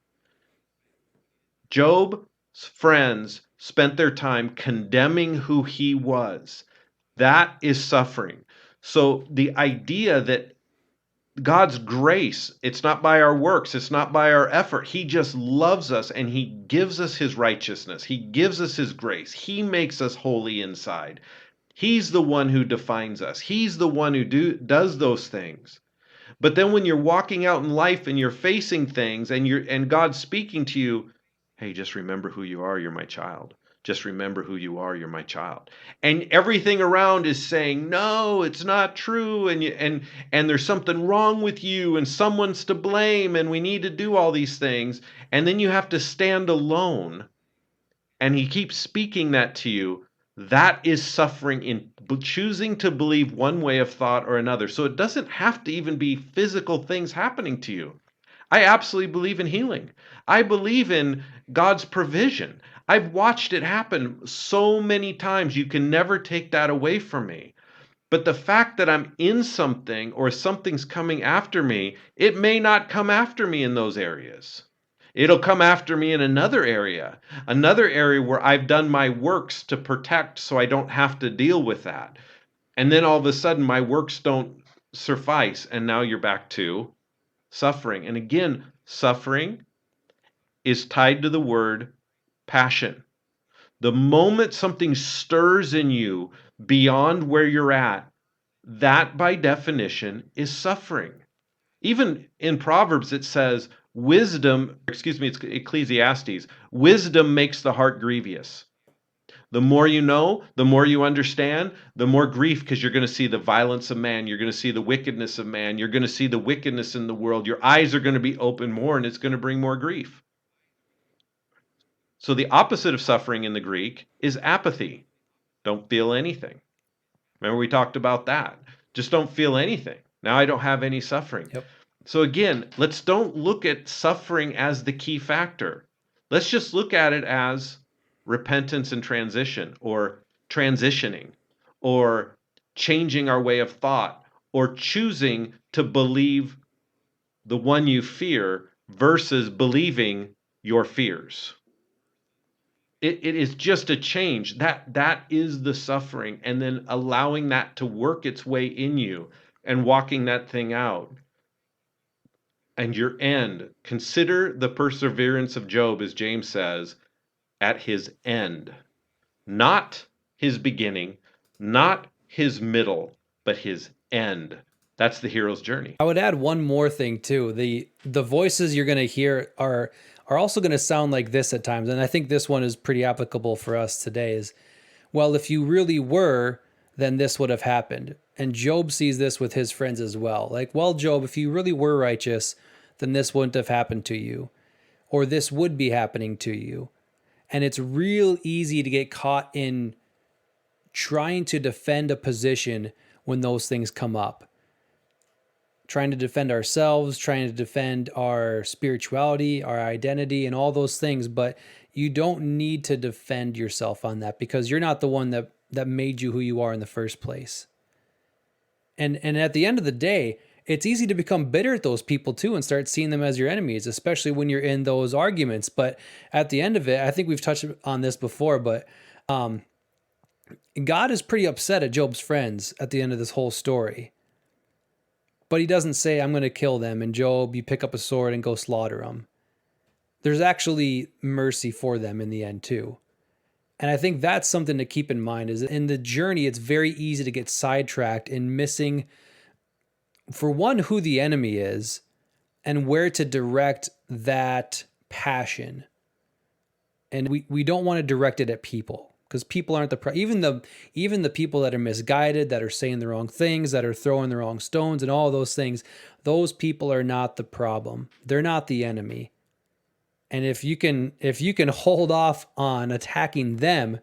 Job's friends spent their time condemning who he was. That is suffering. So the idea that God's grace, it's not by our works, it's not by our effort. He just loves us and he gives us his righteousness. He gives us his grace. He makes us holy inside. He's the one who defines us. He's the one who does those things. But then when you're walking out in life and you're facing things and God's speaking to you, hey, just remember who you are, you're my child. Just remember who you are, you're my child. And everything around is saying, no, it's not true, and there's something wrong with you, and someone's to blame, and we need to do all these things. And then you have to stand alone, and he keeps speaking that to you. That is suffering in choosing to believe one way of thought or another. So it doesn't have to even be physical things happening to you. I absolutely believe in healing. I believe in God's provision. I've watched it happen so many times. You can never take that away from me. But the fact that I'm in something or something's coming after me, it may not come after me in those areas. It'll come after me in another area where I've done my works to protect so I don't have to deal with that. And then all of a sudden my works don't suffice, and now you're back to suffering. And again, suffering is tied to the word passion. The moment something stirs in you beyond where you're at, that by definition is suffering. Even in Proverbs, it says, wisdom, excuse me, it's Ecclesiastes, wisdom makes the heart grievous. The more you know, the more you understand, the more grief, because you're going to see the violence of man. You're going to see the wickedness of man. You're going to see the wickedness in the world. Your eyes are going to be open more, and it's going to bring more grief. So the opposite of suffering in the Greek is apathy. Don't feel anything. Remember, we talked about that. Just don't feel anything. Now I don't have any suffering. Yep. So again, let's don't look at suffering as the key factor. Let's just look at it as repentance and transition, or transitioning, or changing our way of thought, or choosing to believe the one you fear versus believing your fears. It is just a change. That is the suffering, and then allowing that to work its way in you and walking that thing out. And your end, consider the perseverance of Job, as James says, at his end. Not his beginning, not his middle, but his end. That's the hero's journey. I would add one more thing too. The voices you're going to hear are also going to sound like this at times, and I think this one is pretty applicable for us today. Is, well, if you really were, then this would have happened. And Job sees this with his friends as well. Like, well, Job, if you really were righteous, then this wouldn't have happened to you, or this would be happening to you. And it's real easy to get caught in trying to defend a position when those things come up. Trying to defend ourselves, trying to defend our spirituality, our identity, and all those things. But you don't need to defend yourself on that, because you're not the one that made you who you are in the first place. And at the end of the day, it's easy to become bitter at those people too and start seeing them as your enemies, especially when you're in those arguments. But at the end of it, I think we've touched on this before, but God is pretty upset at Job's friends at the end of this whole story. But he doesn't say, I'm going to kill them, and Job, you pick up a sword and go slaughter them. There's actually mercy for them in the end too. And I think that's something to keep in mind, is in the journey, it's very easy to get sidetracked in missing, for one, who the enemy is and where to direct that passion. And we don't want to direct it at people, because people aren't even the people that are misguided, that are saying the wrong things, that are throwing the wrong stones and all those things. Those people are not the problem. They're not the enemy. And if you can hold off on attacking them,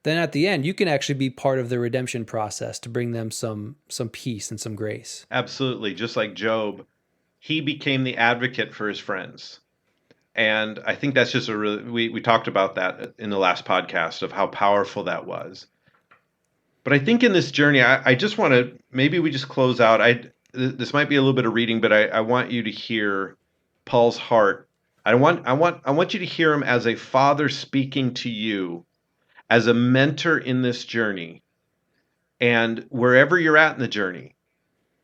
then at the end you can actually be part of the redemption process to bring them some peace and some grace. Absolutely. Just like Job, he became the advocate for his friends. And I think that's just a really, we talked about that in the last podcast of how powerful that was. But I think in this journey, I just want to, maybe we just close out. This might be a little bit of reading, but I want you to hear Paul's heart. I want you to hear him as a father speaking to you, as a mentor in this journey, and wherever you're at in the journey.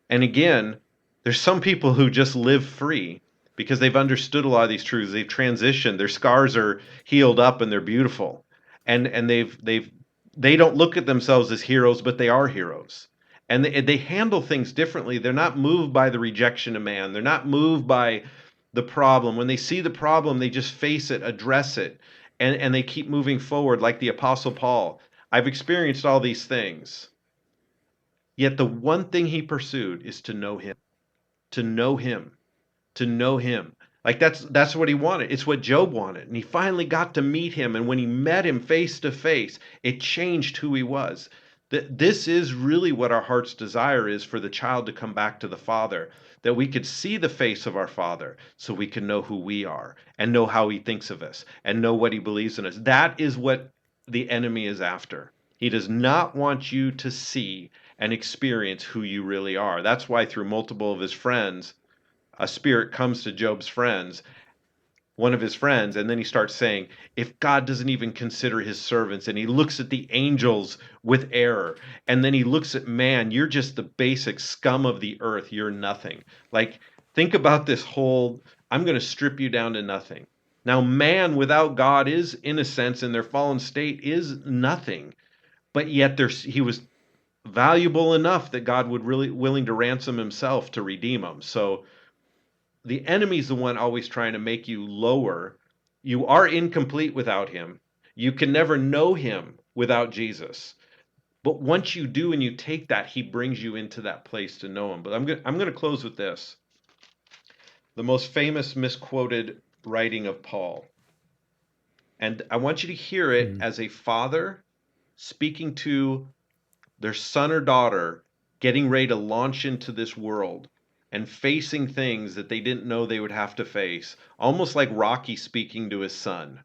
And again, there's some people who just live free because they've understood a lot of these truths. They've transitioned. Their scars are healed up and they're beautiful. And they don't look at themselves as heroes, but they are heroes. And they handle things differently. They're not moved by the rejection of man. They're not moved by the problem. When they see the problem, they just face it, address it, and they keep moving forward like the Apostle Paul. I've experienced all these things. Yet the one thing he pursued is to know him, to know him, to know him. Like that's what he wanted. It's what Job wanted. And he finally got to meet him. And when he met him face to face, it changed who he was. This is really what our heart's desire is, for the child to come back to the Father, that we could see the face of our Father so we can know who we are and know how he thinks of us and know what he believes in us. That is what the enemy is after. He does not want you to see and experience who you really are. That's why through multiple of his friends, a spirit comes to Job's friends, one of his friends, and then he starts saying, if God doesn't even consider his servants, and he looks at the angels with error, and then he looks at man, you're just the basic scum of the earth, you're nothing. Like, think about this whole, I'm going to strip you down to nothing. Now, man without God is, in a sense, in their fallen state, is nothing. But yet he was valuable enough that God would really willing to ransom himself to redeem them. So the enemy's the one always trying to make you lower. You are incomplete without him. You can never know him without Jesus. But once you do and you take that, he brings you into that place to know him. But I'm going to close with this. The most famous misquoted writing of Paul. And I want you to hear it Hmm. as a father speaking to their son or daughter getting ready to launch into this world and facing things that they didn't know they would have to face, almost like Rocky speaking to his son.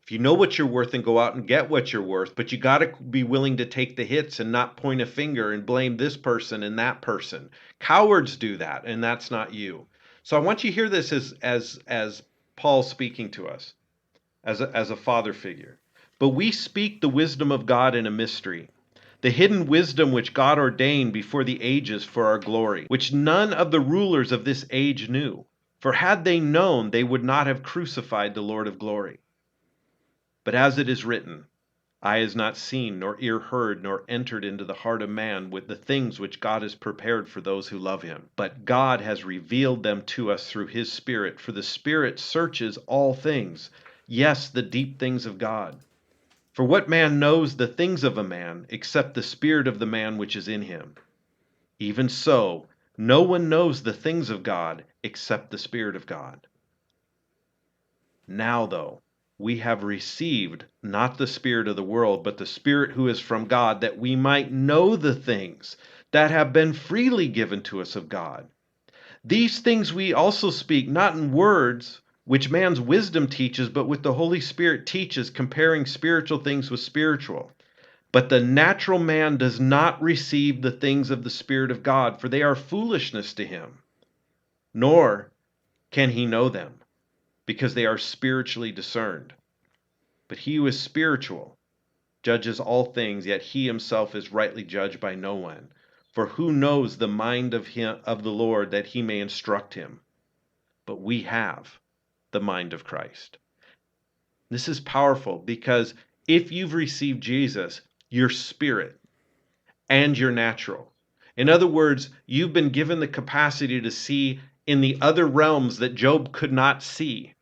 If you know what you're worth, then go out and get what you're worth, but you got to be willing to take the hits and not point a finger and blame this person and that person. Cowards do that, and that's not you. So I want you to hear this as Paul speaking to us as a father figure. But we speak the wisdom of God in a mystery, the hidden wisdom which God ordained before the ages for our glory, which none of the rulers of this age knew. For had they known, they would not have crucified the Lord of glory. But as it is written, eye has not seen, nor ear heard, nor entered into the heart of man with the things which God has prepared for those who love him. But God has revealed them to us through his Spirit, for the Spirit searches all things, yes, the deep things of God. For what man knows the things of a man, except the spirit of the man which is in him? Even so, no one knows the things of God, except the Spirit of God. Now, though, we have received not the spirit of the world, but the Spirit who is from God, that we might know the things that have been freely given to us of God. These things we also speak, not in words which man's wisdom teaches, but with the Holy Spirit teaches, comparing spiritual things with spiritual. But the natural man does not receive the things of the Spirit of God, for they are foolishness to him, nor can he know them, because they are spiritually discerned. But he who is spiritual judges all things, yet he himself is rightly judged by no one. For who knows the mind of the Lord, that he may instruct him? But we have the mind of Christ. This is powerful because if you've received Jesus, your spirit and your natural. In other words, you've been given the capacity to see in the other realms that Job could not see.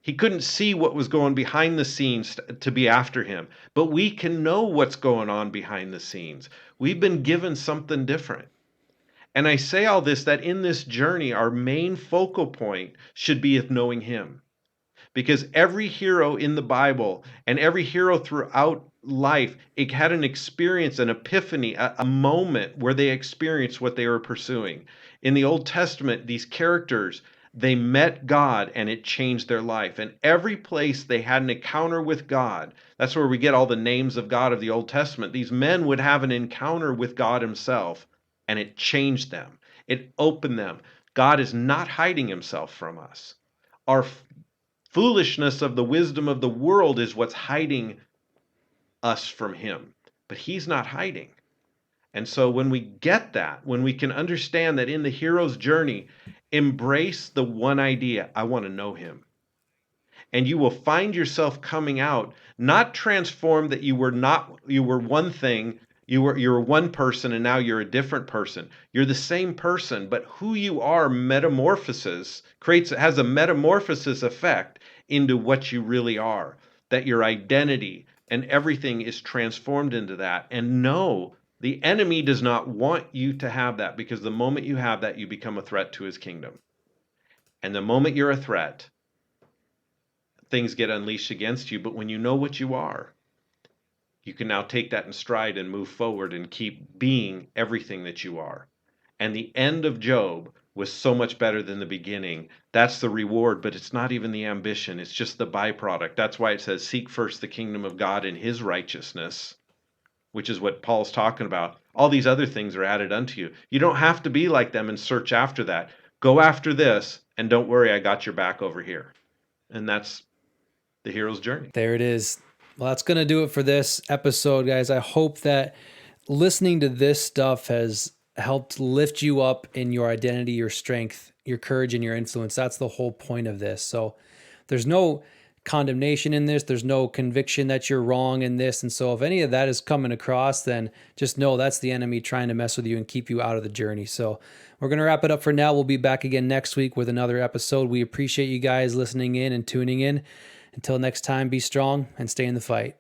He couldn't see what was going behind the scenes to be after him, but we can know what's going on behind the scenes. We've been given something different. And I say all this that in this journey, our main focal point should be of knowing him. Because every hero in the Bible and every hero throughout life, it had an experience, an epiphany, a moment where they experienced what they were pursuing. In the Old Testament, these characters, they met God and it changed their life. And every place they had an encounter with God, that's where we get all the names of God of the Old Testament. These men would have an encounter with God himself and it changed them. It opened them. God is not hiding himself from us. Our foolishness of the wisdom of the world is what's hiding us from him. But he's not hiding. And so when we get that, when we can understand that in the hero's journey, embrace the one idea, I want to know him. And you will find yourself coming out not transformed that you were one thing, you were one person and now you're a different person. You're the same person, but who you are metamorphoses creates has a metamorphosis effect into what you really are. That your identity and everything is transformed into that. And no, the enemy does not want you to have that, because the moment you have that, you become a threat to his kingdom. And the moment you're a threat, things get unleashed against you. But when you know what you are, you can now take that in stride and move forward and keep being everything that you are. And the end of Job was so much better than the beginning. That's the reward, but it's not even the ambition. It's just the byproduct. That's why it says, seek first the kingdom of God and his righteousness, which is what Paul's talking about. All these other things are added unto you. You don't have to be like them and search after that. Go after this, and don't worry, I got your back over here. And that's the hero's journey. There it is. Well, that's going to do it for this episode, guys. I hope that listening to this stuff has helped lift you up in your identity, your strength, your courage, and your influence. That's the whole point of this. So there's no condemnation in this. There's no conviction that you're wrong in this. And so if any of that is coming across, then just know that's the enemy trying to mess with you and keep you out of the journey. So we're going to wrap it up for now. We'll be back again next week with another episode. We appreciate you guys listening in and tuning in. Until next time, be strong and stay in the fight.